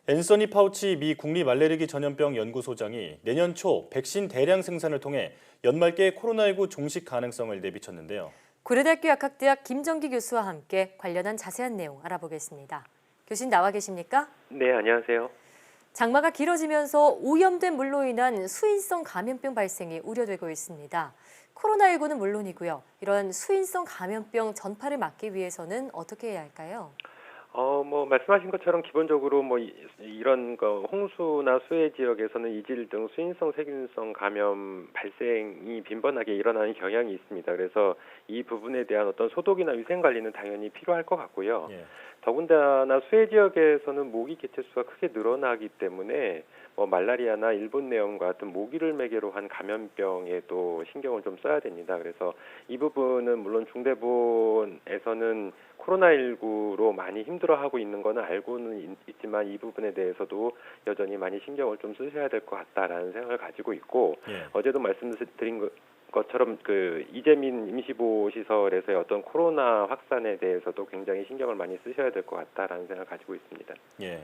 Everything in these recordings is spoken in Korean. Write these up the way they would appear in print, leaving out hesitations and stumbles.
앤서니 파우치 미 국립알레르기 전염병 연구소장이 내년 초 백신 대량 생산을 통해 연말께 코로나19 종식 가능성을 내비쳤는데요. 고려대학교 약학대학 김정기 교수와 함께 관련한 자세한 내용 알아보겠습니다. 교수님 나와 계십니까? 네, 안녕하세요. 장마가 길어지면서 오염된 물로 인한 수인성 감염병 발생이 우려되고 있습니다. 코로나19는 물론이고요. 이런 수인성 감염병 전파를 막기 위해서는 어떻게 해야 할까요? 말씀하신 것처럼 기본적으로 이런 홍수나 수해 지역에서는 이질 등 수인성 세균성 감염 발생이 빈번하게 일어나는 경향이 있습니다. 그래서 이 부분에 대한 어떤 소독이나 위생 관리는 당연히 필요할 것 같고요. 예. 더군다나 수해 지역에서는 모기 개체수가 크게 늘어나기 때문에 말라리아나 일본 뇌염과 같은 모기를 매개로 한 감염병에도 신경을 좀 써야 됩니다. 그래서 이 부분은 물론 중대본에서는 코로나19로 많이 힘들어하고 있는 거는 알고는 있지만 이 부분에 대해서도 여전히 많이 신경을 좀 쓰셔야 될 것 같다라는 생각을 가지고 있고, 예. 어제도 말씀드린 것처럼 그 이재민 임시보호 시설에서의 어떤 코로나 확산에 대해서도 굉장히 신경을 많이 쓰셔야 될 것 같다라는 생각을 가지고 있습니다. 예.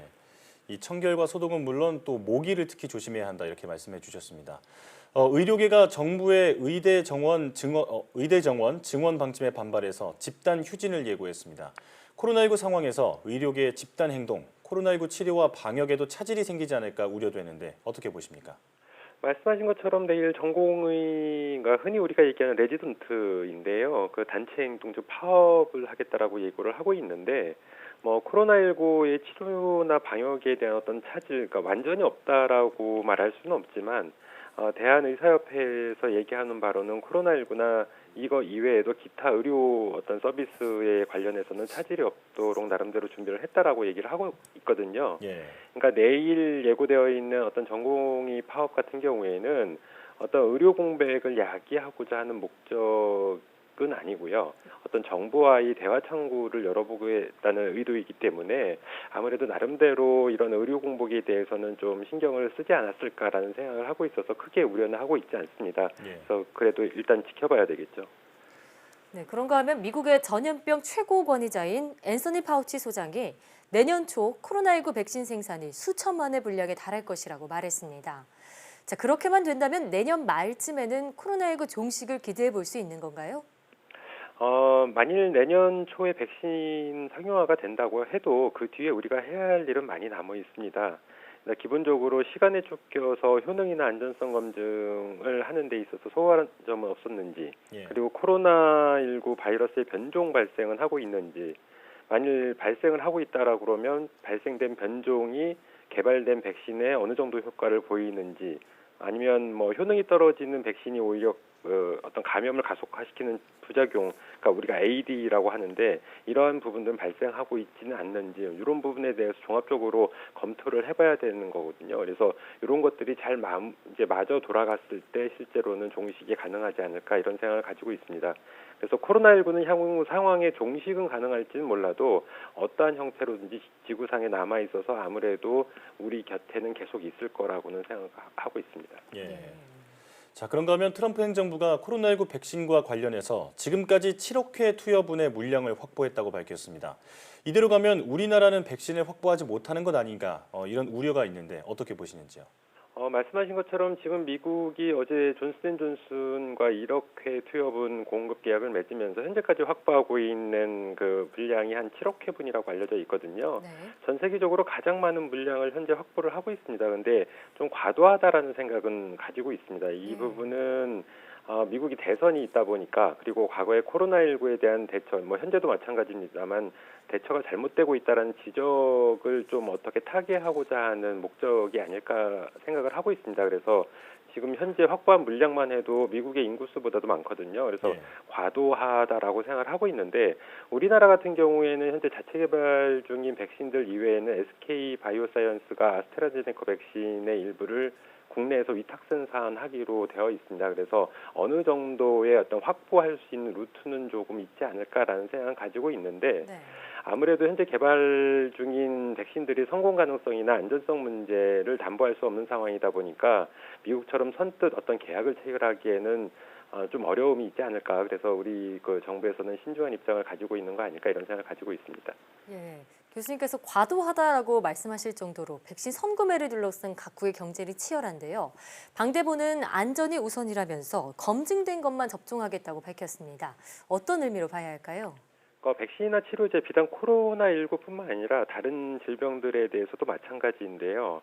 이 청결과 소독은 물론 또 모기를 특히 조심해야 한다 이렇게 말씀해 주셨습니다. 의료계가 정부의 의대 정원 증원 방침에 반발해서 집단 휴진을 예고했습니다. 코로나19 상황에서 의료계의 집단 행동, 코로나19 치료와 방역에도 차질이 생기지 않을까 우려되는데 어떻게 보십니까? 말씀하신 것처럼 내일 전공의가 흔히 우리가 얘기하는 레지던트인데요. 그 단체 행동 즉 파업을 하겠다라고 예고를 하고 있는데, 코로나19의 치료나 방역에 대한 어떤 차질, 그러니까 완전히 없다라고 말할 수는 없지만, 대한의사협회에서 얘기하는 바로는 코로나19나 이거 이외에도 기타 의료 어떤 서비스에 관련해서는 차질이 없도록 나름대로 준비를 했다라고 얘기를 하고 있거든요. 예. 그러니까 내일 예고되어 있는 어떤 전공의 파업 같은 경우에는 어떤 의료 공백을 야기하고자 하는 목적은 아니고요. 어떤 정부와의 대화 창구를 열어보겠다는 의도이기 때문에 아무래도 나름대로 이런 의료 공백에 대해서는 좀 신경을 쓰지 않았을까라는 생각을 하고 있어서 크게 우려는 하고 있지 않습니다. 예. 그래서 그래도 일단 지켜봐야 되겠죠. 네, 그런가 하면 미국의 전염병 최고 권위자인 앤서니 파우치 소장이 내년 초 코로나19 백신 생산이 수천만의 분량에 달할 것이라고 말했습니다. 자, 그렇게만 된다면 내년 말쯤에는 코로나19 종식을 기대해 볼 수 있는 건가요? 만일 내년 초에 백신 상용화가 된다고 해도 그 뒤에 우리가 해야 할 일은 많이 남아 있습니다. 기본적으로 시간에 쫓겨서 효능이나 안전성 검증을 하는 데 있어서 소홀한 점은 없었는지, 예. 그리고 코로나19 바이러스의 변종 발생은 하고 있는지, 만일 발생을 하고 있다라고 그러면 발생된 변종이 개발된 백신에 어느 정도 효과를 보이는지, 아니면 효능이 떨어지는 백신이 오히려 어떤 감염을 가속화시키는 부작용, 그러니까 우리가 AD라고 하는데 이러한 부분들은 발생하고 있지는 않는지, 이런 부분에 대해서 종합적으로 검토를 해봐야 되는 거거든요. 그래서 이런 것들이 잘 이제 마저 돌아갔을 때 실제로는 종식이 가능하지 않을까 이런 생각을 가지고 있습니다. 그래서 코로나19는 향후 상황에 종식은 가능할지는 몰라도 어떠한 형태로든지 지구상에 남아 있어서 아무래도 우리 곁에는 계속 있을 거라고는 생각하고 있습니다. 예. 자, 그런가 하면 트럼프 행정부가 코로나19 백신과 관련해서 지금까지 7억 회 투여분의 물량을 확보했다고 밝혔습니다. 이대로 가면 우리나라는 백신을 확보하지 못하는 것 아닌가 이런 우려가 있는데 어떻게 보시는지요? 말씀하신 것처럼 지금 미국이 어제 존슨앤존슨과 1억 회 투여분 공급 계약을 맺으면서 현재까지 확보하고 있는 그 분량이 한 7억 회분이라고 알려져 있거든요. 네. 전 세계적으로 가장 많은 물량을 현재 확보를 하고 있습니다. 그런데 좀 과도하다라는 생각은 가지고 있습니다. 이 부분은 미국이 대선이 있다 보니까, 그리고 과거에 코로나19에 대한 대처, 현재도 마찬가지입니다만 대처가 잘못되고 있다는 지적을 좀 어떻게 타개하고자 하는 목적이 아닐까 생각을 하고 있습니다. 그래서 지금 현재 확보한 물량만 해도 미국의 인구수보다도 많거든요. 그래서 예. 과도하다라고 생각을 하고 있는데, 우리나라 같은 경우에는 현재 자체 개발 중인 백신들 이외에는 SK 바이오사이언스가 아스트라제네카 백신의 일부를 국내에서 위탁 생산하기로 되어 있습니다. 그래서 어느 정도의 어떤 확보할 수 있는 루트는 조금 있지 않을까라는 생각을 가지고 있는데, 네. 아무래도 현재 개발 중인 백신들이 성공 가능성이나 안전성 문제를 담보할 수 없는 상황이다 보니까 미국처럼 선뜻 어떤 계약을 체결하기에는 좀 어려움이 있지 않을까. 그래서 우리 그 정부에서는 신중한 입장을 가지고 있는 거 아닐까 이런 생각을 가지고 있습니다. 예. 교수님께서 과도하다라고 말씀하실 정도로 백신 선구매를 둘러싼 각국의 경쟁이 치열한데요. 방대본은 안전이 우선이라면서 검증된 것만 접종하겠다고 밝혔습니다. 어떤 의미로 봐야 할까요? 백신이나 치료제 비단 코로나19뿐만 아니라 다른 질병들에 대해서도 마찬가지인데요.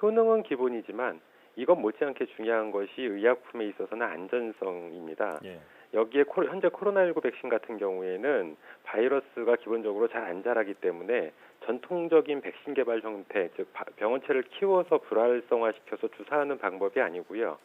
효능은 기본이지만 이것 못지않게 중요한 것이 의약품에 있어서는 안전성입니다. 예. 여기에 현재 코로나19 백신 같은 경우에는 바이러스가 기본적으로 잘 안 자라기 때문에 전통적인 백신 개발 형태, 즉 병원체를 키워서 불활성화시켜서 주사하는 방법이 아니고요.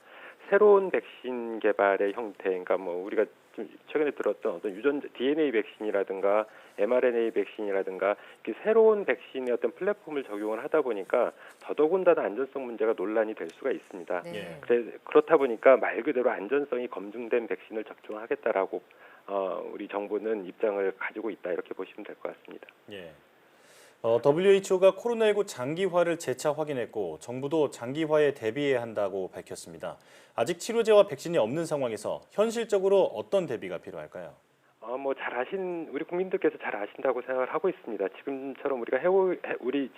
새로운 백신 개발의 형태, 그러니까 우리가 좀 최근에 들었던 어떤 유전자 DNA 백신이라든가 mRNA 백신이라든가 이렇게 새로운 백신의 어떤 플랫폼을 적용을 하다 보니까 더더군다나 안전성 문제가 논란이 될 수가 있습니다. 네. 그렇다 보니까 말 그대로 안전성이 검증된 백신을 접종하겠다라고 우리 정부는 입장을 가지고 있다 이렇게 보시면 될 것 같습니다. 예. WHO가 코로나19 장기화를 재차 확인했고 정부도 장기화에 대비해야 한다고 밝혔습니다. 아직 치료제와 백신이 없는 상황에서 현실적으로 어떤 대비가 필요할까요? 우리 국민들께서 잘 아신다고 생각을 하고 있습니다. 지금처럼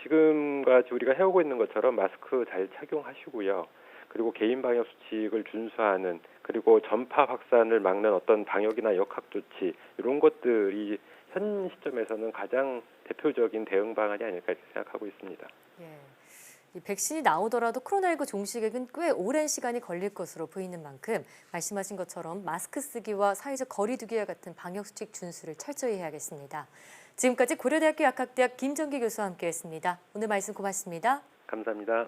지금까지 우리가 해오고 있는 것처럼 마스크 잘 착용하시고요. 그리고 개인 방역 수칙을 준수하는, 그리고 전파 확산을 막는 어떤 방역이나 역학 조치, 이런 것들이 현 시점에서는 가장 대표적인 대응 방안이 아닐까 이렇게 생각하고 있습니다. 예. 이 백신이 나오더라도 코로나19 종식에는 꽤 오랜 시간이 걸릴 것으로 보이는 만큼 말씀하신 것처럼 마스크 쓰기와 사회적 거리 두기와 같은 방역 수칙 준수를 철저히 해야겠습니다. 지금까지 고려대학교 약학대학 김정기 교수와 함께했습니다. 오늘 말씀 고맙습니다. 감사합니다.